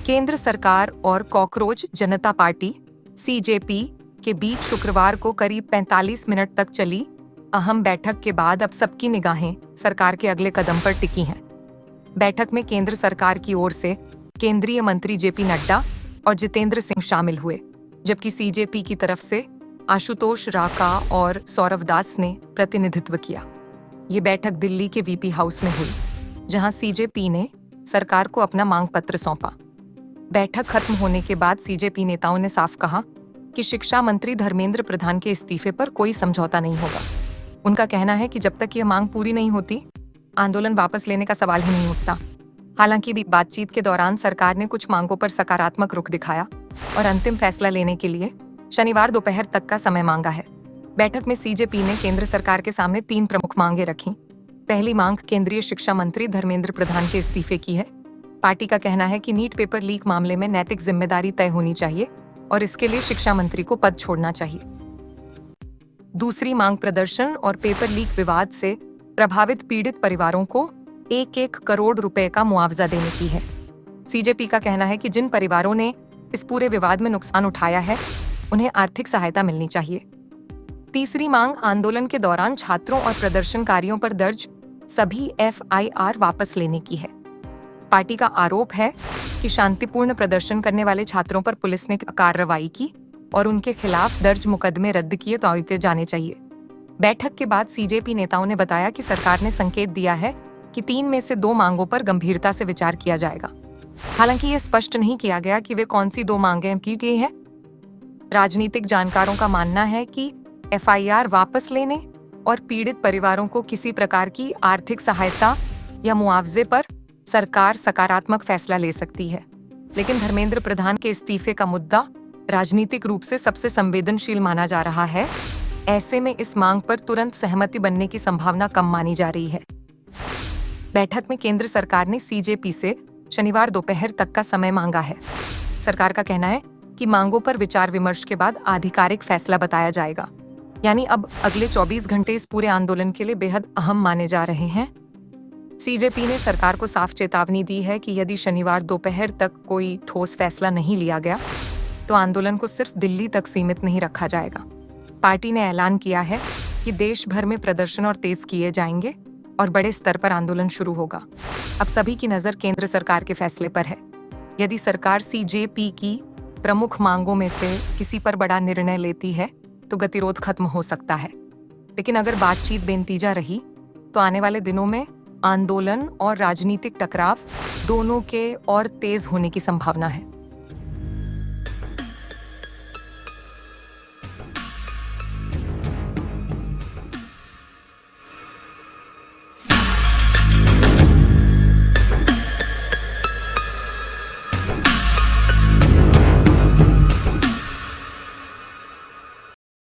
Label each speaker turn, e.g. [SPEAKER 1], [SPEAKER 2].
[SPEAKER 1] केंद्र सरकार और कॉकरोच जनता पार्टी सीजेपी के बीच शुक्रवार को करीब 45 मिनट तक चली अहम बैठक के बाद अब सबकी निगाहें सरकार के अगले कदम पर टिकी हैं। बैठक में केंद्र सरकार की ओर से केंद्रीय मंत्री जेपी नड्डा और जितेंद्र सिंह शामिल हुए, जबकि सीजेपी की तरफ से आशुतोष राका और सौरव दास ने प्रतिनिधित्व किया। ये बैठक दिल्ली के वीपी हाउस में हुई, जहां सीजेपी ने सरकार को अपना मांग पत्र सौंपा। बैठक खत्म होने के बाद सीजेपी नेताओं ने साफ कहा कि शिक्षा मंत्री धर्मेंद्र प्रधान के इस्तीफे पर कोई समझौता नहीं होगा। उनका कहना है कि जब तक यह मांग पूरी नहीं होती, आंदोलन वापस लेने का सवाल ही नहीं उठता। हालांकि बातचीत के दौरान सरकार ने कुछ मांगों पर सकारात्मक रुख दिखाया और अंतिम फैसला लेने के लिए शनिवार दोपहर तक का समय मांगा है। बैठक में सीजेपी ने केंद्र सरकार के सामने 3 प्रमुख मांगे रखी। पहली मांग केंद्रीय शिक्षा मंत्री धर्मेंद्र प्रधान के इस्तीफे की है। पार्टी का कहना है कि नीट पेपर लीक मामले में नैतिक जिम्मेदारी तय होनी चाहिए और इसके लिए शिक्षा मंत्री को पद छोड़ना चाहिए। दूसरी मांग प्रदर्शन और पेपर लीक विवाद से प्रभावित पीड़ित परिवारों को 1-1 करोड़ रुपए का मुआवजा देने की है। सीजेपी का कहना है कि जिन परिवारों ने इस पूरे विवाद में नुकसान उठाया है, उन्हें आर्थिक सहायता मिलनी चाहिए। तीसरी मांग आंदोलन के दौरान छात्रों और प्रदर्शनकारियों पर दर्ज सभी एफआईआर वापस लेने की है। पार्टी का आरोप है कि शांतिपूर्ण प्रदर्शन करने वाले छात्रों पर पुलिस ने कार्रवाई की और उनके खिलाफ दर्ज मुकदमे रद्द किए तो जाने चाहिए। बैठक के बाद सीजेपी नेताओं ने बताया कि सरकार ने संकेत दिया है कि 3 में से 2 मांगों पर गंभीरता से विचार किया जाएगा। हालांकि यह स्पष्ट नहीं किया गया कि वे कौन सी 2 मांगें की गई हैं। राजनीतिक जानकारों का मानना है कि एफआईआर वापस लेने और पीड़ित परिवारों को किसी प्रकार की आर्थिक सहायता या मुआवजे पर सरकार सकारात्मक फैसला ले सकती है। लेकिन धर्मेंद्र प्रधान के इस्तीफे का मुद्दा राजनीतिक रूप से सबसे संवेदनशील माना जा रहा है। ऐसे में इस मांग पर तुरंत सहमति बनने की संभावना कम मानी जा रही है। बैठक में केंद्र सरकार ने सीजेपी से शनिवार दोपहर तक का समय मांगा है। सरकार का कहना है कि मांगों पर विचार विमर्श के बाद आधिकारिक फैसला बताया जाएगा। यानी अब अगले 24 घंटे इस पूरे आंदोलन के लिए बेहद अहम माने जा रहे हैं। सीजेपी ने सरकार को साफ चेतावनी दी है कि यदि शनिवार दोपहर तक कोई ठोस फैसला नहीं लिया गया, तो आंदोलन को सिर्फ दिल्ली तक सीमित नहीं रखा जाएगा। पार्टी ने ऐलान किया है कि देश भर में प्रदर्शन और तेज किए जाएंगे और बड़े स्तर पर आंदोलन शुरू होगा। अब सभी की नजर केंद्र सरकार के फैसले पर है। यदि सरकार सीजेपी की प्रमुख मांगों में से किसी पर बड़ा निर्णय लेती है, तो गतिरोध खत्म हो सकता है। लेकिन अगर बातचीत बेनतीजा रही, तो आने वाले दिनों में आंदोलन और राजनीतिक टकराव दोनों के और तेज होने की संभावना है।